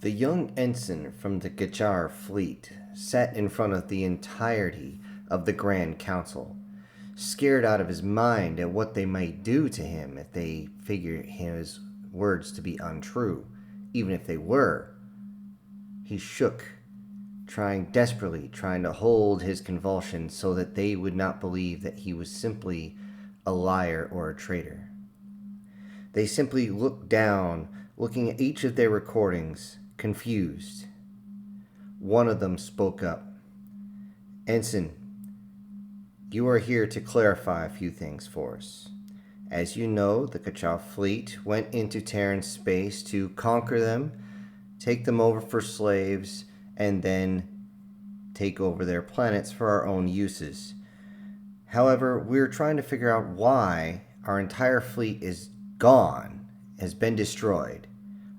The young ensign from the Gajar fleet sat in front of the entirety of the Grand Council, scared out of his mind at what they might do to him if they figured his words to be untrue, even if they were. He shook, trying to hold his convulsions so that they would not believe that he was simply a liar or a traitor. They simply looked down, looking at each of their recordings, confused. One of them spoke up. Ensign, you are here to clarify a few things for us. As you know, the Kachav fleet went into Terran space to conquer them, take them over for slaves, and then take over their planets for our own uses. However, we're trying to figure out why our entire fleet is gone, has been destroyed.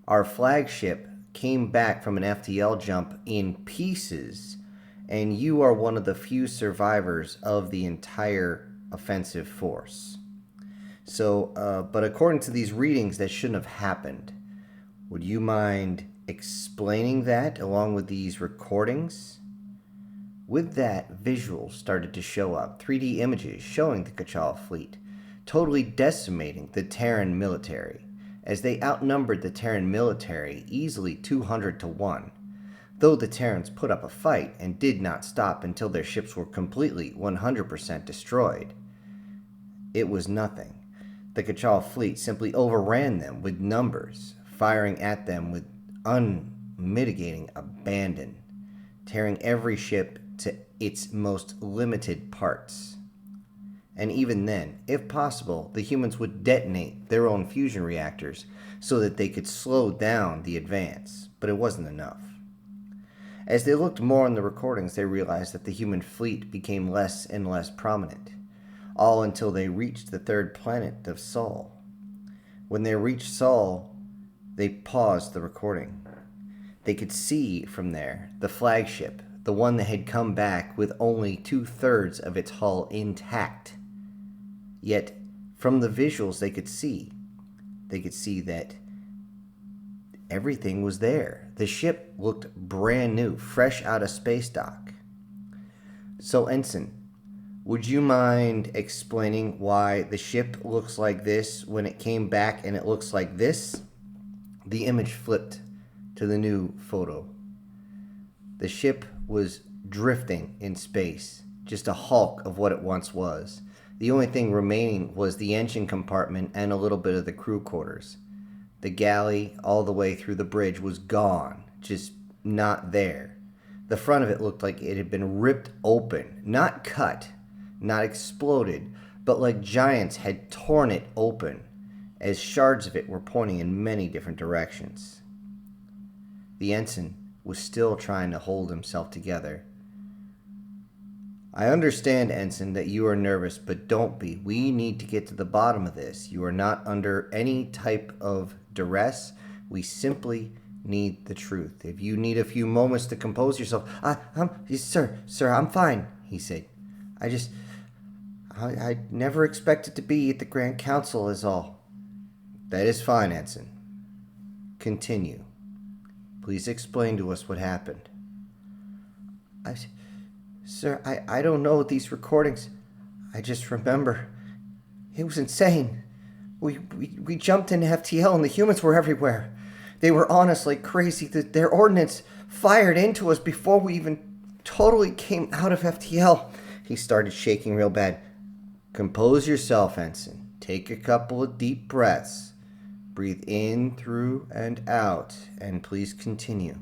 Our flagship came back from an FTL jump in pieces, and you are one of the few survivors of the entire offensive force. But according to these readings, that shouldn't have happened. Would you mind explaining that along with these recordings? With that, visuals started to show up, 3D images showing the Kachal fleet, totally decimating the Terran military, as they outnumbered the Terran military easily 200 to 1. Though the Terrans put up a fight and did not stop until their ships were completely 100% destroyed. It was nothing. The Kachal fleet simply overran them with numbers, firing at them with unmitigating abandon, tearing every ship to its most limited parts. And even then, if possible, the humans would detonate their own fusion reactors so that they could slow down the advance, but it wasn't enough. As they looked more on the recordings, they realized that the human fleet became less and less prominent, all until they reached the third planet of Sol. When they reached Sol, they paused the recording. They could see from there the flagship, the one that had come back with only 2/3 of its hull intact. Yet, from the visuals they could see that everything was there. The ship looked brand new, fresh out of space dock. So, Ensign, would you mind explaining why the ship looks like this when it came back and it looks like this? The image flipped to the new photo. The ship was drifting in space, just a hulk of what it once was. The only thing remaining was the engine compartment and a little bit of the crew quarters. The galley, all the way through the bridge, was gone, just not there. The front of it looked like it had been ripped open, not cut, not exploded, but like giants had torn it open, as shards of it were pointing in many different directions. The ensign was still trying to hold himself together. I understand, Ensign, that you are nervous, but don't be. We need to get to the bottom of this. You are not under any type of duress. We simply need the truth. If you need a few moments to compose yourself, Sir, I'm fine, he said. I never expected to be at the Grand Council is all. That is fine, Ensign. Continue. Please explain to us what happened. Sir, I don't know these recordings. I just remember. It was insane. We jumped into FTL and the humans were everywhere. They were on us like crazy. Their ordnance fired into us before we even totally came out of FTL. He started shaking real bad. Compose yourself, Ensign. Take a couple of deep breaths. Breathe in, through, and out. And please continue.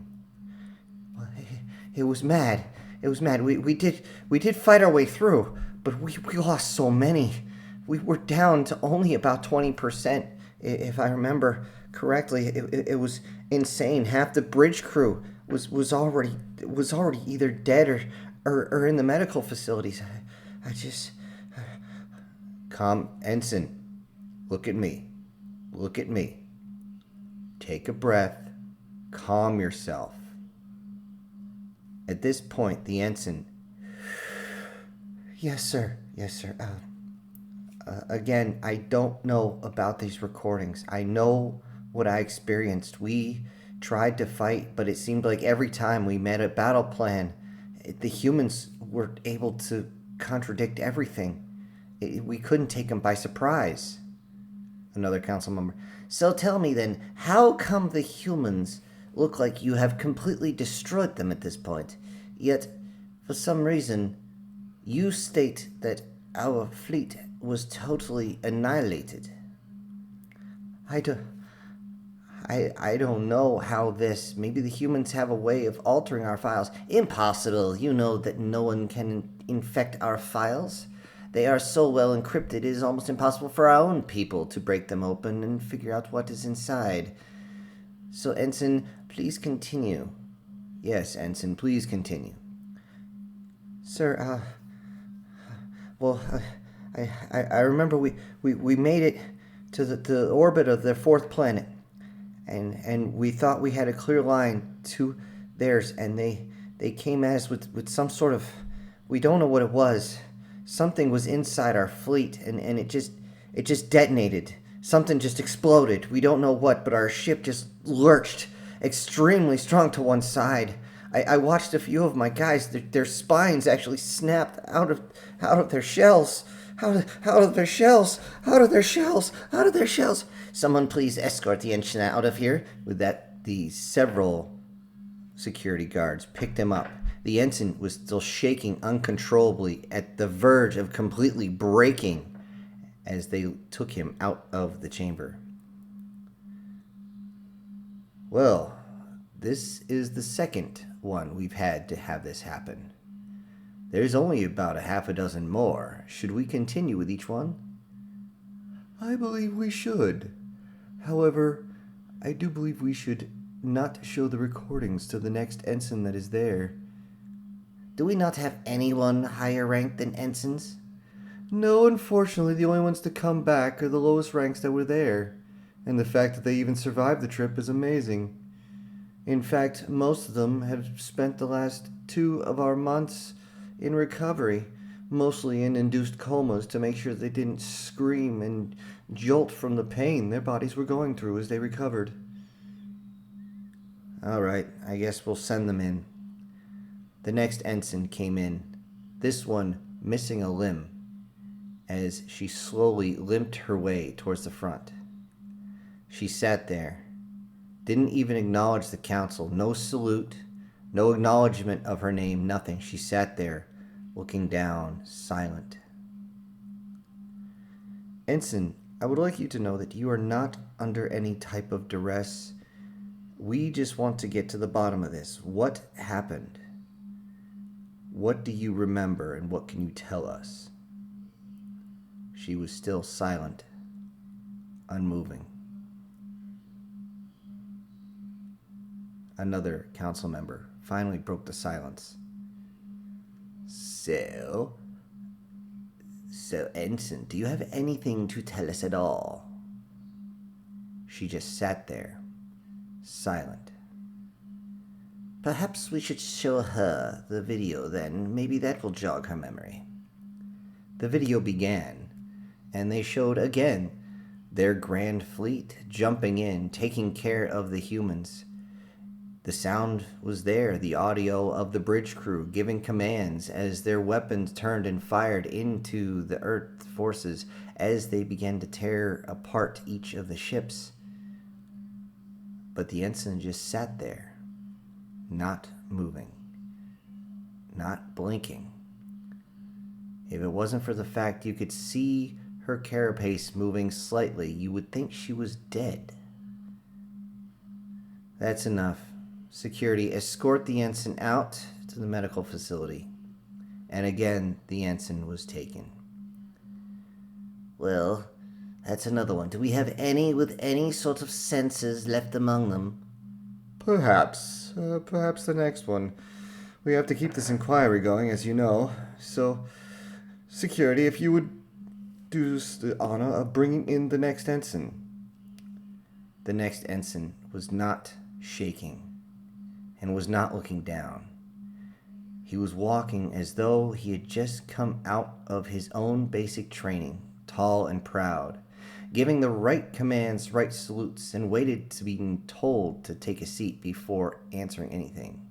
It was mad. It was mad. We did fight our way through, but we lost so many. We were down to only about 20%, if I remember correctly. It was insane. Half the bridge crew was already either dead or in the medical facilities. I just Calm, Ensign. Look at me. Look at me. Take a breath. Calm yourself. At this point, the ensign... Yes, sir. Yes, sir. Again, I don't know about these recordings. I know what I experienced. We tried to fight, but it seemed like every time we met a battle plan, the humans were able to contradict everything. We couldn't take them by surprise. Another council member. So tell me then, how come the humans look like you have completely destroyed them at this point? Yet, for some reason, you state that our fleet was totally annihilated. I don't know how this. Maybe the humans have a way of altering our files. Impossible. You know that no one can infect our files. They are so well encrypted, it is almost impossible for our own people to break them open and figure out what is inside. So, Ensign, please continue. Yes, Ensign, please continue. Sir, well, I remember we made it to the orbit of the fourth planet, and we thought we had a clear line to theirs, and they came at us with some sort of, we don't know what it was. Something was inside our fleet, and it just detonated. Something just exploded. We don't know what, but our ship just lurched extremely strong to one side. I watched a few of my guys. Their spines actually snapped out of their shells. Out of their shells. Out of their shells. Out of their shells. Someone please escort the ensign out of here. With that, the several security guards picked him up. The ensign was still shaking uncontrollably, at the verge of completely breaking, as they took him out of the chamber. Well, this is the second one we've had to have this happen. There's only about a half a dozen more. Should we continue with each one? I believe we should. However, I do believe we should not show the recordings to the next ensign that is there. Do we not have anyone higher ranked than ensigns? No, unfortunately, the only ones to come back are the lowest ranks that were there. And the fact that they even survived the trip is amazing. In fact, most of them have spent the last 2 of our months in recovery, mostly in induced comas, to make sure they didn't scream and jolt from the pain their bodies were going through as they recovered. All right, I guess we'll send them in. The next ensign came in, this one missing a limb, as she slowly limped her way towards the front. She sat there, didn't even acknowledge the council, no salute, no acknowledgement of her name, nothing. She sat there, looking down, silent. Ensign, I would like you to know that you are not under any type of duress. We just want to get to the bottom of this. What happened? What do you remember, and what can you tell us? She was still silent, unmoving. Another council member finally broke the silence. So, Ensign, do you have anything to tell us at all? She just sat there, silent. Perhaps we should show her the video then. Maybe that will jog her memory. The video began, and they showed again their grand fleet jumping in, taking care of the humans. The sound was there, the audio of the bridge crew giving commands as their weapons turned and fired into the Earth forces as they began to tear apart each of the ships. But the ensign just sat there, not moving, not blinking. If it wasn't for the fact you could see her carapace moving slightly, you would think she was dead. That's enough. Security, escort the ensign out to the medical facility. And again, the ensign was taken. Well, that's another one. Do we have any with any sort of senses left among them? Perhaps the next one. We have to keep this inquiry going, as you know. So, security, if you would do us the honor of bringing in the next ensign. The next ensign was not shaking and was not looking down. He was walking as though he had just come out of his own basic training, tall and proud, giving the right commands, right salutes, and waited to be told to take a seat before answering anything.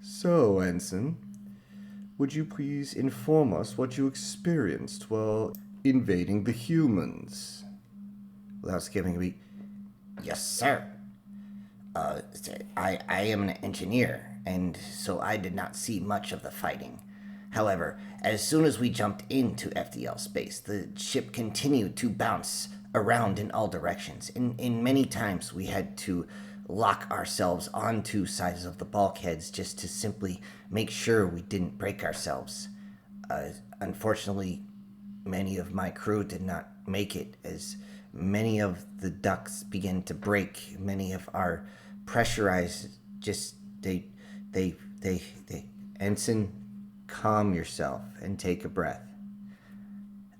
So, Ensign, would you please inform us what you experienced while invading the humans? Without skipping a beat. Yes, sir. Uh, I am an engineer, and so I did not see much of the fighting. However, as soon as we jumped into FDL space, the ship continued to bounce around in all directions. In many times, we had to lock ourselves onto sides of the bulkheads just to simply make sure we didn't break ourselves. Unfortunately, many of my crew did not make it, as many of the ducts began to break. Many of our pressurized just they Ensign, calm yourself and take a breath.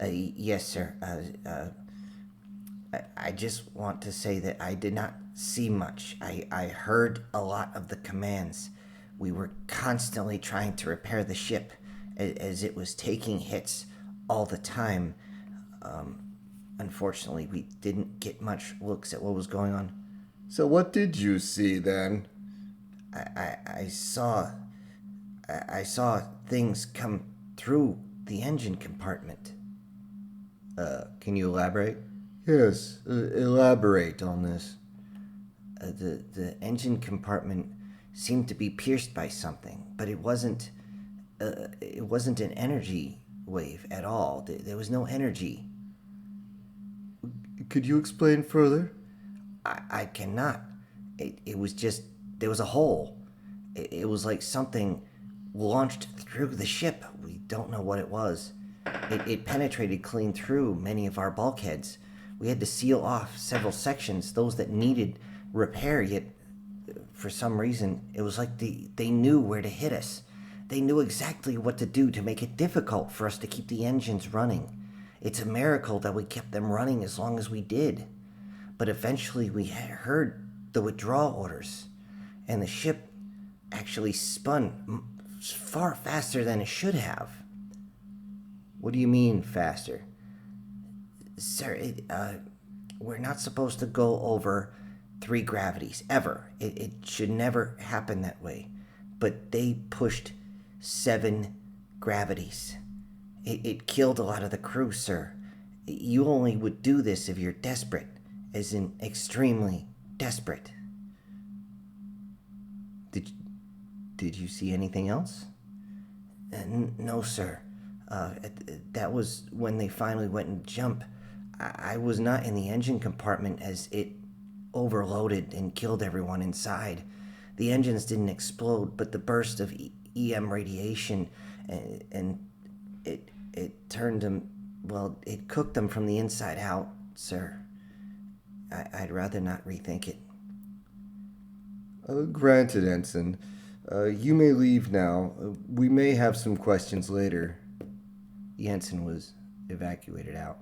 Yes, sir. I just want to say that I did not see much. I heard a lot of the commands. We were constantly trying to repair the ship as it was taking hits all the time. Unfortunately, we didn't get much looks at what was going on. So, what did you see then? I saw I saw things come through the engine compartment. Can you elaborate? Yes, elaborate on this. The engine compartment seemed to be pierced by something, but it wasn't an energy wave at all. There was no energy. Could you explain further? I cannot. It was just there was a hole. It was like something launched through the ship. We don't know what it was. It penetrated clean through many of our bulkheads. We had to seal off several sections, those that needed repair, yet for some reason, it was like they knew where to hit us. They knew exactly what to do to make it difficult for us to keep the engines running. It's a miracle that we kept them running as long as we did. But eventually we heard the withdrawal orders, and the ship actually spun far faster than it should have. What do you mean, faster? Sir, we're not supposed to go over 3 gravities, ever. It should never happen that way. But they pushed 7 gravities. It killed a lot of the crew, sir. You only would do this if you're desperate, as in extremely desperate. Did, did you see anything else? No, sir. That was when they finally went and jumped. I was not in the engine compartment as it overloaded and killed everyone inside. The engines didn't explode, but the burst of EM radiation and it turned them, well, it cooked them from the inside out, sir. I'd rather not rethink it. Granted, Ensign. You may leave now. We may have some questions later. The ensign was evacuated out.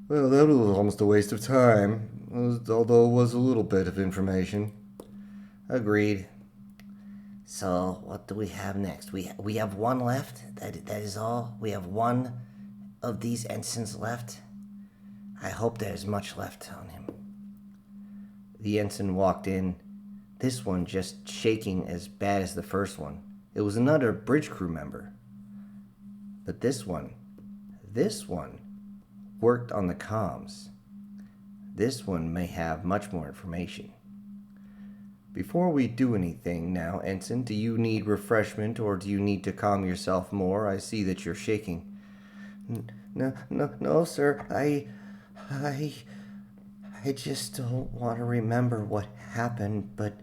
Well, that was almost a waste of time, although it was a little bit of information. Agreed. So, what do we have next? We have one left? That is all? We have one of these ensigns left? I hope there's much left on him. The ensign walked in, this one just shaking as bad as the first one. It was another bridge crew member. But this one worked on the comms. This one may have much more information. Before we do anything now, Ensign, do you need refreshment or do you need to calm yourself more? I see that you're shaking. No, sir. I just don't want to remember what happened, but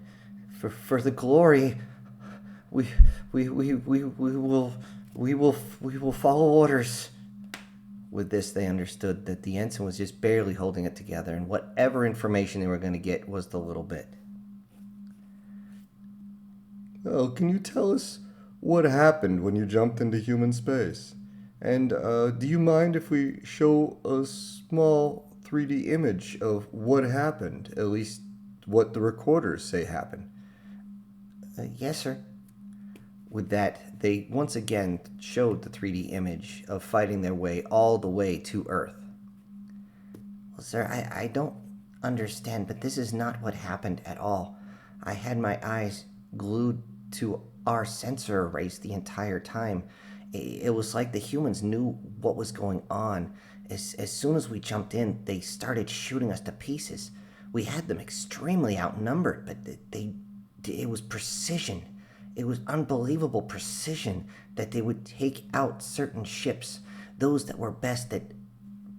for the glory, we will follow orders. With this, they understood that the ensign was just barely holding it together, and whatever information they were going to get was the little bit. Well, can you tell us what happened when you jumped into human space? And do you mind if we show a small 3D image of what happened, at least what the recorders say happened? Yes, sir. With that, they once again showed the 3D image of fighting their way all the way to Earth. Sir, I don't understand, but this is not what happened at all. I had my eyes glued to our sensor arrays the entire time. It was like the humans knew what was going on. As soon as we jumped in, they started shooting us to pieces. We had them extremely outnumbered, but it was precision. It was unbelievable precision that they would take out certain ships, those that were best at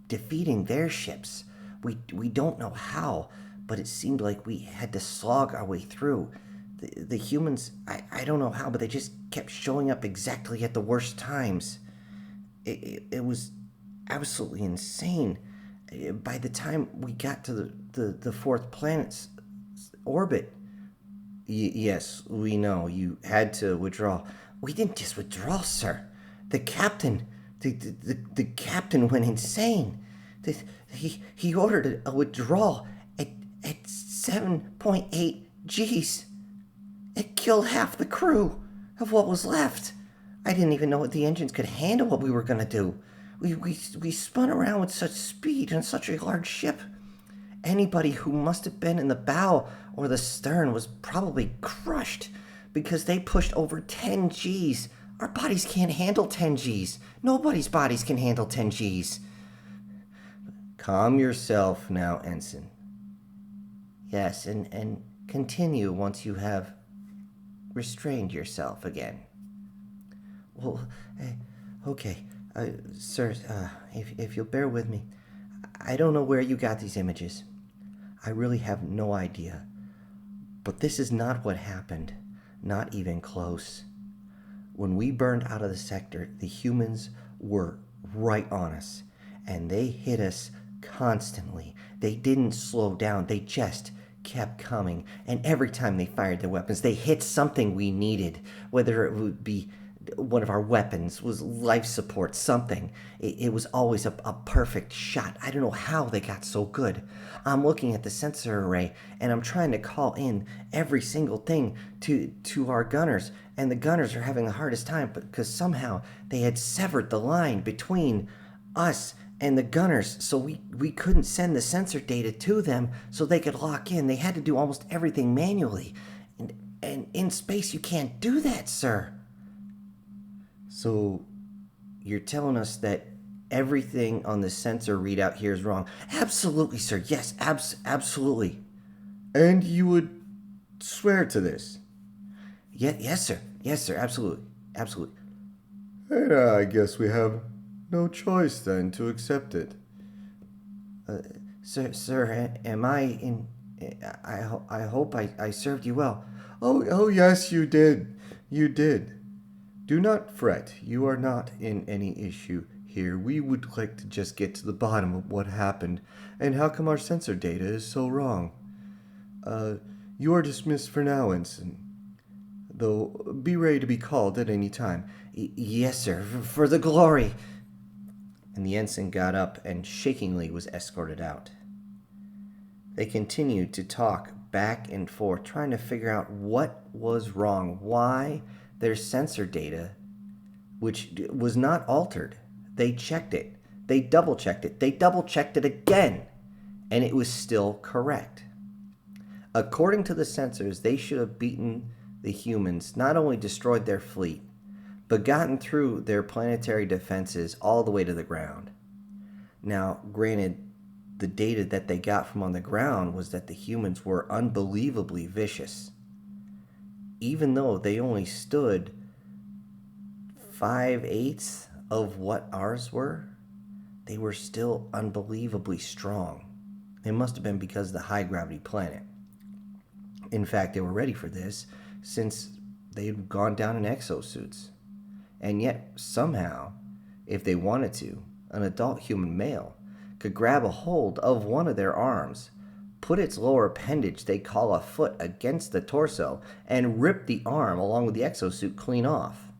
defeating their ships. We don't know how, but it seemed like we had to slog our way through. The humans, I don't know how, but they just kept showing up exactly at the worst times. It was absolutely insane. By the time we got to the fourth planet's orbit, yes, we know you had to withdraw. We didn't just withdraw, sir. The captain, the captain went insane. He ordered a withdrawal at 7.8 Gs. It killed half the crew of what was left. I didn't even know what the engines could handle what we were going to do. We spun around with such speed on such a large ship. Anybody who must have been in the bow or the stern was probably crushed because they pushed over 10 Gs. Our bodies can't handle 10 Gs. Nobody's bodies can handle 10 Gs. Calm yourself now, Ensign. Yes, and continue once you have restrained yourself again. Well, okay. Sir, if you'll bear with me, I don't know where you got these images. I really have no idea. But this is not what happened. Not even close. When we burned out of the sector, the humans were right on us. And they hit us constantly. They didn't slow down. They just kept coming. And every time they fired their weapons, they hit something we needed. Whether it would be one of our weapons, was life support, something. It was always a perfect shot. I don't know how they got so good. I'm looking at the sensor array and I'm trying to call in every single thing to our gunners, and the gunners are having the hardest time because somehow they had severed the line between us and the gunners, so we couldn't send the sensor data to them so they could lock in. They had to do almost everything manually. And in space, you can't do that, sir. So, you're telling us that everything on the sensor readout here is wrong? Absolutely, sir. Yes, absolutely. And you would swear to this? Yes, sir. Yes, sir. Absolutely. Absolutely. And I guess we have no choice then to accept it. Sir, am I in... I hope I served you well. Oh, yes, you did. You did. Do not fret. You are not in any issue here. We would like to just get to the bottom of what happened and how come our sensor data is so wrong. You are dismissed for now, Ensign. Though, be ready to be called at any time. Yes, sir. For the glory. And the ensign got up and shakingly was escorted out. They continued to talk back and forth, trying to figure out what was wrong, why their sensor data, which was not altered. They checked it. They double-checked it. They double-checked it again, and it was still correct. According to the sensors, they should have beaten the humans, not only destroyed their fleet, but gotten through their planetary defenses all the way to the ground. Now, granted, the data that they got from on the ground was that the humans were unbelievably vicious. Even though they only stood 5/8 of what ours were, they were still unbelievably strong. It must have been because of the high gravity planet. In fact, they were ready for this since they had gone down in exosuits. And yet, somehow, if they wanted to, an adult human male could grab a hold of one of their arms, put its lower appendage they call a foot against the torso, and rip the arm along with the exosuit clean off.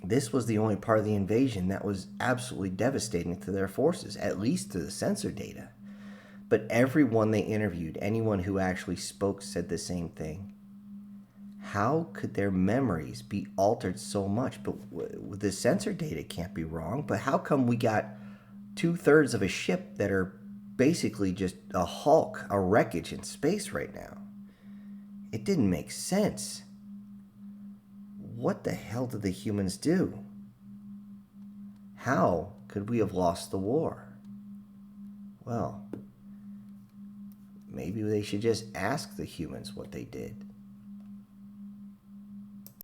This was the only part of the invasion that was absolutely devastating to their forces, at least to the sensor data. But everyone they interviewed, anyone who actually spoke, said the same thing. How could their memories be altered so much? But the sensor data can't be wrong. But how come we got 2/3 of a ship that are basically just a hulk, a wreckage in space right now. It didn't make sense. What the hell did the humans do? How could we have lost the war? Well, maybe they should just ask the humans what they did.